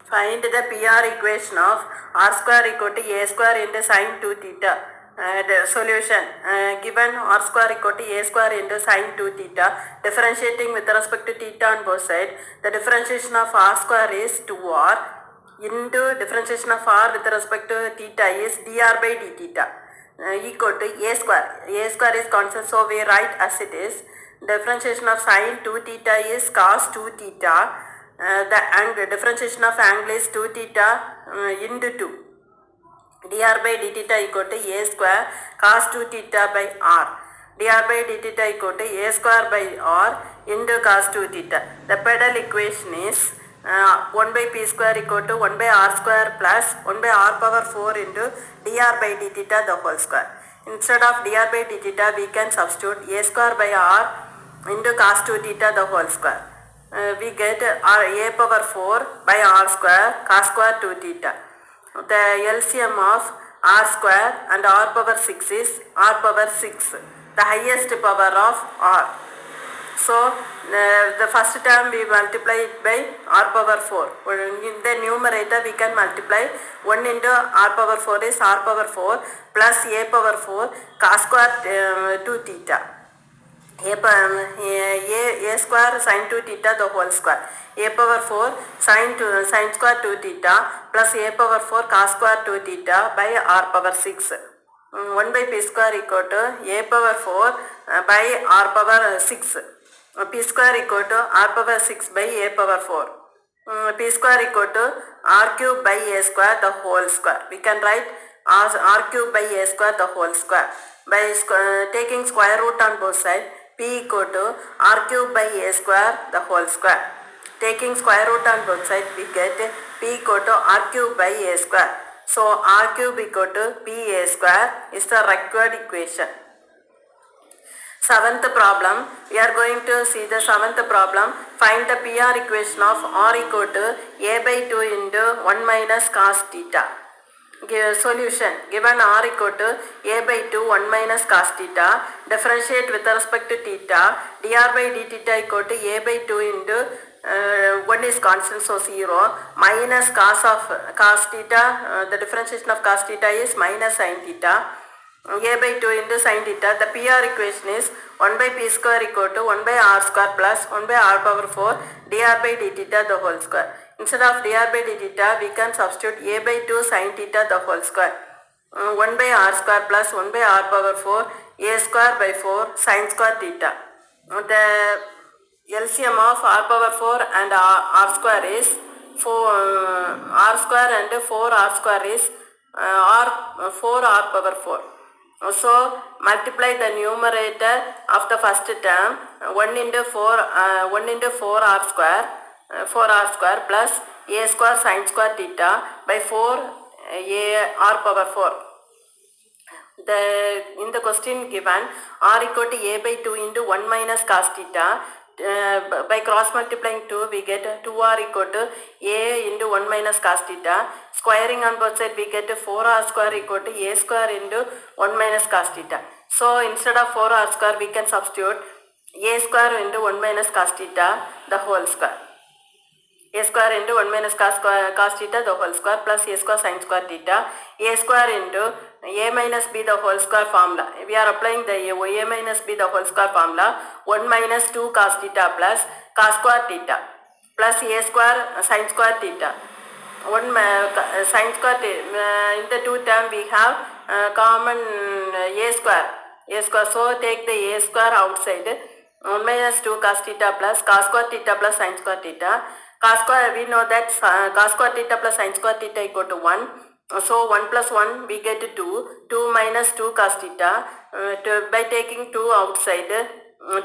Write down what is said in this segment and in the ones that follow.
Find the PR equation of r square equal to a square into sine 2 theta. The solution given r square equal to a square into sine 2 theta. Differentiating with respect to theta on both sides. The differentiation of r square is 2r into differentiation of r with respect to theta is dr by d theta equal to a square. A square is constant, so we write as it is. Differentiation of sine 2 theta is cos 2 theta. The angle differentiation of angle is 2 theta into 2. Dr by d theta equal to a square cos 2 theta by r. Dr by d theta equal to a square by r into cos 2 theta. The pedal equation is 1 by p square equal to 1 by r square plus 1 by r power 4 into dr by d theta the whole square. Instead of dr by d theta we can substitute a square by r into cos 2 theta the whole square. We get a power 4 by r square cos square 2 theta. The LCM of r square and r power 6 is r power 6, the highest power of r. So the first term we multiply it by r power 4. In the numerator we can multiply 1 into r power 4 is r power 4 plus a power 4 cos square 2 theta. A square sin 2 theta the whole square. A power 4 sin square 2 theta plus a power 4 cos square 2 theta by r power 6. 1 by p square equal to a power 4 by r power 6. P square equal to r power 6 by a power 4. P square equal to r cube by a square the whole square. We can write r cube by a square the whole square. By taking square root on both sides, p equal to r cube by a square the whole square. Taking square root on both sides, we get p equal to r cube by a square. So r cube equal to p a square is the required equation. Seventh problem, we are going to see the seventh problem. Find the PR equation of r equal to a by 2 into 1 minus cos theta. Solution, given r equal to a by 2 1 minus cos theta, differentiate with respect to theta, dr by d theta equal to a by 2 into 1 is constant, so 0, minus cos theta, the differentiation of cos theta is minus sin theta, a by 2 into sin theta. The PR equation is 1 by p square equal to 1 by r square plus 1 by r power 4 dr by d theta the whole square. Instead of dr by d theta, we can substitute a by 2 sin theta the whole square. 1 by r square plus 1 by r power 4 a square by 4 sin square theta. The LCM of r power 4 and r square is 4 r square and 4r square is 4r power 4. So multiply the numerator of the first term 1 into 4r square 4r square plus a square sin square theta by 4 a r power 4. In the question given r equal to a by 2 into 1 minus cos theta, by cross multiplying 2 we get 2r equal to a into 1 minus cos theta. Squaring on both sides we get 4r square equal to a square into 1 minus cos theta. So instead of 4r square we can substitute a square into 1 minus cos theta the whole square. A square into 1 minus cos theta the whole square plus a square sin square theta. A square into a minus b the whole square formula. We are applying the a minus b the whole square formula. 1 minus 2 cos theta plus cos square theta plus a square sin square theta. 1 sin square in the two term we have common a square. So take the a square outside. 1 minus 2 cos theta plus cos square theta plus sin square theta. Cos square, we know that cos square theta plus sin square theta equal to 1. So 1 plus 1 we get 2. 2 minus 2 cos theta. By taking 2 outside,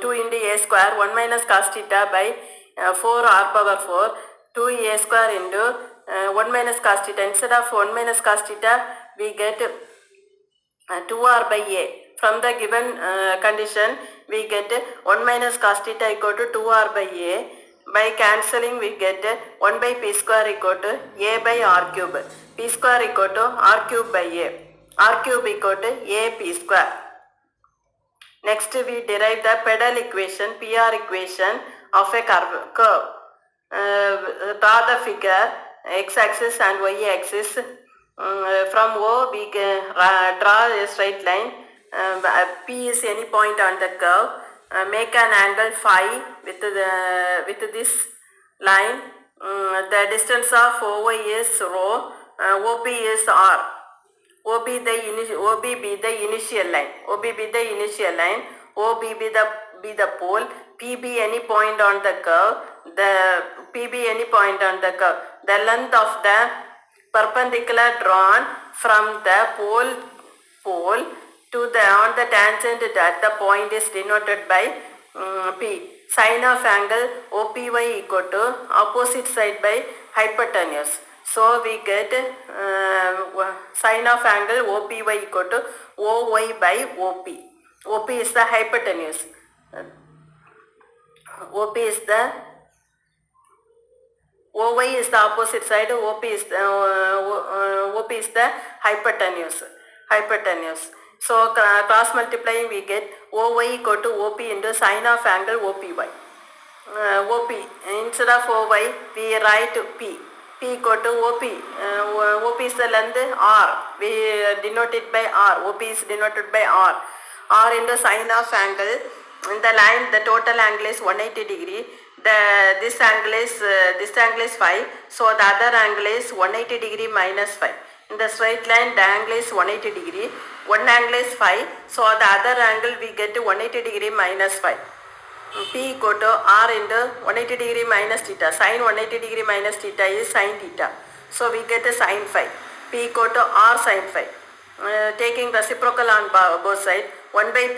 2 into a square, 1 minus cos theta by 4 r power 4. 2 a square into 1 minus cos theta. Instead of 1 minus cos theta, we get 2r by a. From the given condition, we get 1 minus cos theta equal to 2r by a. By cancelling, we get 1 by p square equal to a by r cube. P square equal to r cube by a. R cube equal to a p square. Next, we derive the pedal equation, PR equation of a curve. Draw the figure. x-axis and y-axis. From O we can draw a straight line. P is any point on the curve. Make an angle phi with this line. The distance of OY is rho. OP is R. OB be the initial line. OB be the initial line. OB be the pole. PB any point on the curve. The PB any point on the curve. The length of the perpendicular drawn from the pole to the on the tangent at the point is denoted by P. Sine of angle OPY equal to opposite side by hypotenuse. So we get sine of angle OPY equal to OY by OP. OP is the hypotenuse. OP is the OY is the opposite side. OP is the hypotenuse. So cross multiplying we get OY equal to OP into sine of angle OPY. OP instead of OY we write P. P equal to OP. OP is the length R. We denote it by R. OP is denoted by R. R into sine of angle. In the line the total angle is 180 degree. This angle is 5. So the other angle is 180 degree minus 5. In the straight line the angle is 180 degree. One angle is 5. So the other angle we get 180 degree minus 5. P equal to R into 180 degree minus theta. Sine 180 degree minus theta is sine theta. So we get a sine phi. P equal to R sine phi. Taking reciprocal on both sides. 1 by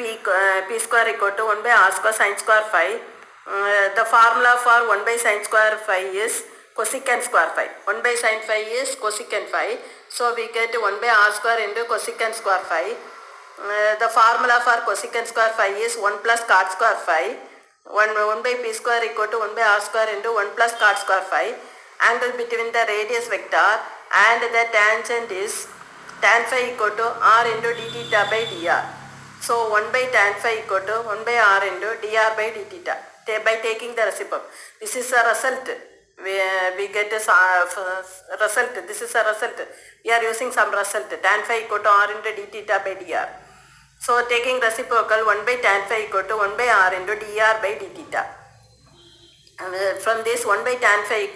P square equal to 1 by R square sine square phi. The formula for 1 by sine square phi is cosecant square phi. 1 by sine phi is cosecant phi. So we get 1 by R square into cosecant square phi. The formula for cosecant square phi is 1 plus cot square phi. 1 by P square equal to 1 by R square into 1 plus cot square phi. Angle between the radius vector and the tangent is tan phi equal to R into d theta by dr. So 1 by tan phi equal to 1 by R into dr by d theta. By taking the reciprocal. This is a result. We get a result. This is a result. We are using some result. Tan phi equal to R into d theta by dr. So taking reciprocal 1 by tan phi equal to 1 by R into dr by d theta. From this 1 by tan phi,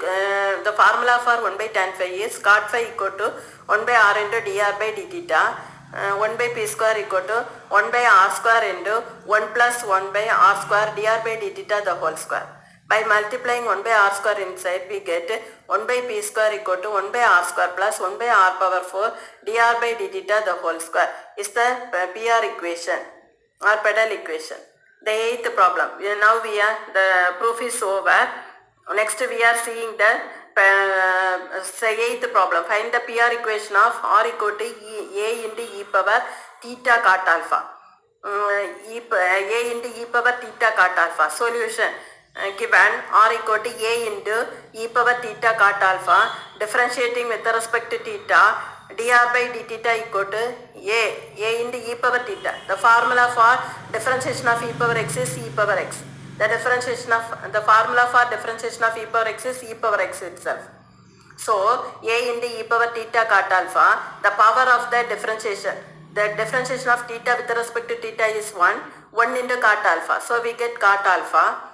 the formula for 1 by tan phi is cot phi equal to 1 by R into dr by d theta. 1 by P square equal to 1 by R square into 1 plus 1 by R square dr by d theta the whole square. By multiplying 1 by R square inside we get 1 by P square equal to 1 by R square plus 1 by R power 4 dr by d theta the whole square is the PR equation or pedal equation. The 8th problem. Now the proof is over. Next we are seeing the 8th problem. Find the PR equation of R equal to A into e power theta cot alpha. A into e power theta cot alpha. Solution. Given R equal to A into e power theta cot alpha, differentiating with respect to theta, dr by d theta equal to A into e power theta. The formula for differentiation of e power x is e power x. The formula for differentiation of e power x is e power x itself. So A into e power theta cot alpha, the power of the differentiation of theta with respect to theta is 1 into cot alpha. So we get cot alpha.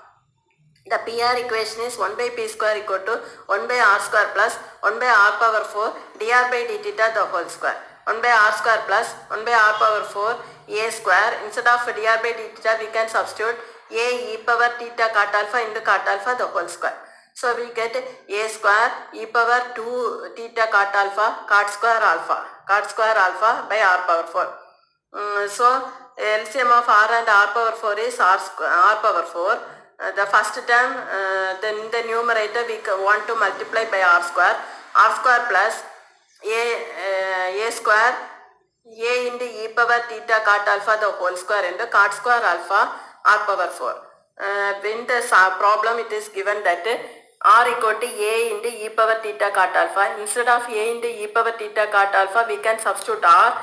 The PR equation is 1 by P square equal to 1 by R square plus 1 by R power 4 dr by d theta the whole square. 1 by R square plus 1 by R power 4 A square. Instead of dr by d theta we can substitute A e power theta cot alpha into cot alpha the whole square. So we get A square e power 2 theta cot alpha cot square alpha by R power 4. So LCM of R and R power 4 is R power 4. The first term, then in the numerator we want to multiply by R square plus A square A into e power theta cot alpha the whole square into cot square alpha R power 4. In the problem it is given that R equal to A into e power theta cot alpha. Instead of A into e power theta cot alpha we can substitute R.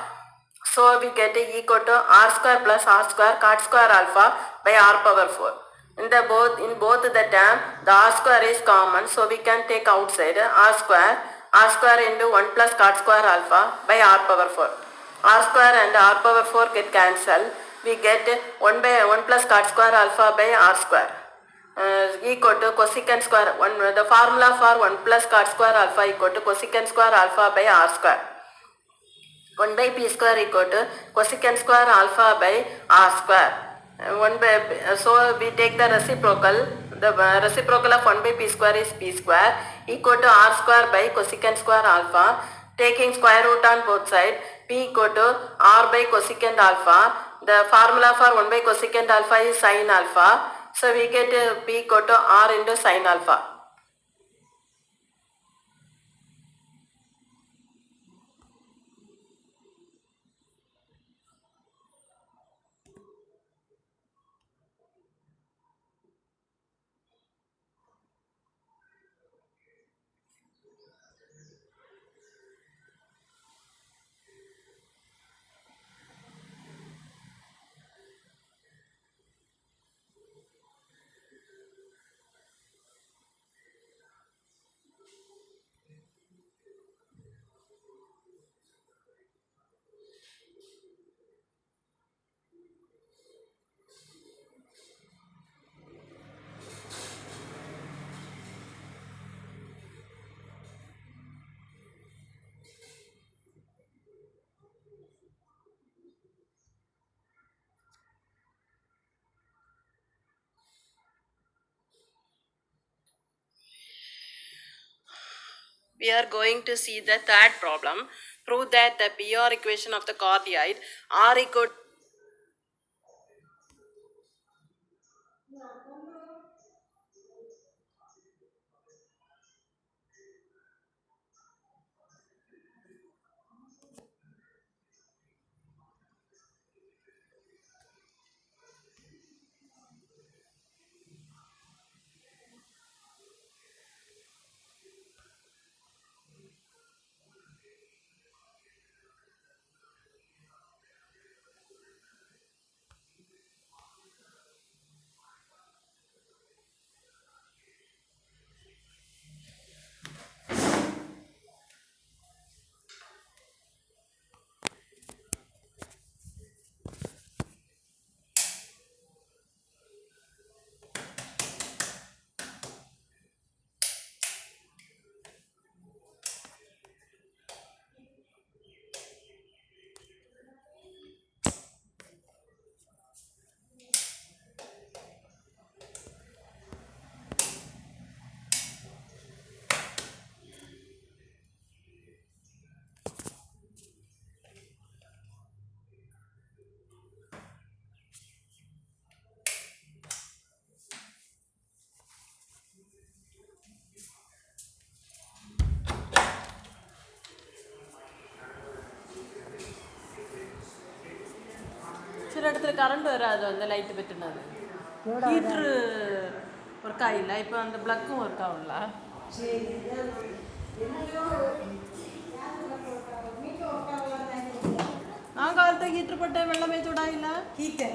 So we get equal to R square plus R square cot square alpha by R power 4. in both the term, the r square is common, so we can take outside r square into 1 plus cot square alpha by r power 4. R square and r power 4 get cancelled. We get 1 plus cot square alpha by r square equal to cosecant square. The formula for 1 plus cot square alpha equal to cosecant square alpha by r square. 1 by p square equal to cosecant square alpha by r square. So we take the reciprocal. The reciprocal of 1 by p square is p square equal to r square by cosecant square alpha. Taking square root on both sides, p equal to r by cosecant alpha. The formula for 1 by cosecant alpha is sin alpha. So we get p equal to r into sin alpha. We are going to see the third problem. Prove that the PR equation of the cardioid R equal ചില இடத்துல current വരാതെ அந்த light பத்தினது heater work ஆயிല്ല இப்போ அந்த ப்ளக்கும் work ஆகல ആ കാലത്ത് heater പെട്ട വെള്ളമേ ചൂടായില്ല ഹീറ്റർ